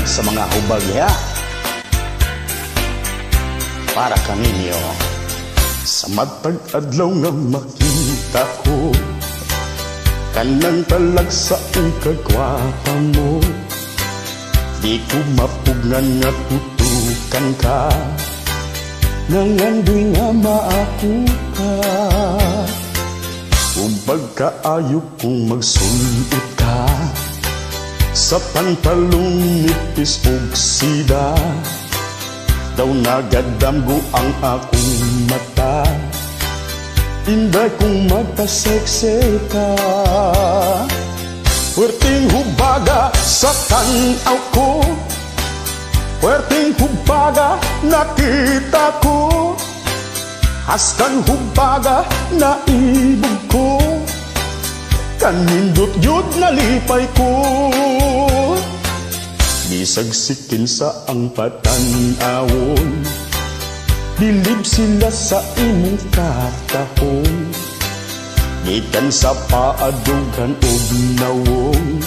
sa mga hubagya para kaninyo. Sa matag adlaw nga makita ko kanang talag sa kagwapa mo, di ko mapugnan nga tutukan ka, nangandoy nga maapo ka. Kung pagkaayo kong magsulot ka sa pantalong nipis ug sida, daw nagadamgo ang akong mata, inday kong magpasekse ka. Puwerteng hubaga sa tanaw ko, puwerteng hubaga nakita ko, haskan hubaga naibog ko, kanindot yun nalipay ko. Bisagsikin sa ang patanawon, bilib sila sa imong katahon, gikan sa paadugan o nawong,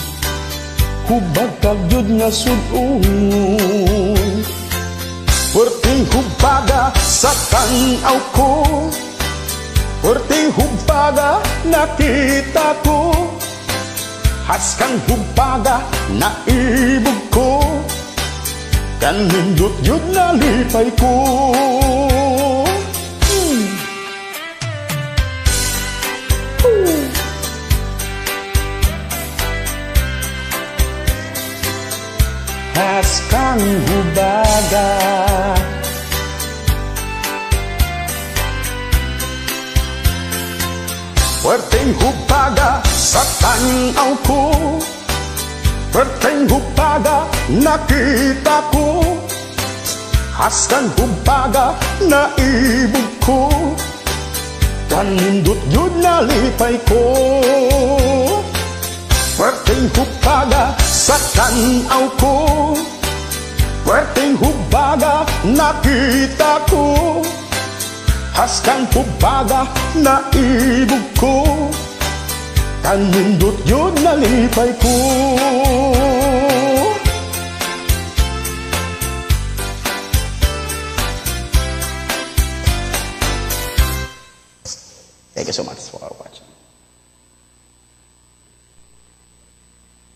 hubag kagyod nga sudungon. Puwerteng hubaga sa tanaw ko, puwerteng hubaga nakita ko, haskan hubaga naibog ko, kanindot yun nalipay ko. Haskan hubaga, puwerteng hubaga sa tanaw ko, puwerteng hubaga nakita ko, haskan hubaga naibog ko, kanindot yun nalipay ko. Puwerteng hubaga sa tanaw ko, puwerteng hubaga nakita ko, haskan hubaga naibog ko, kanindot yun nalipay ko. Thank you so much.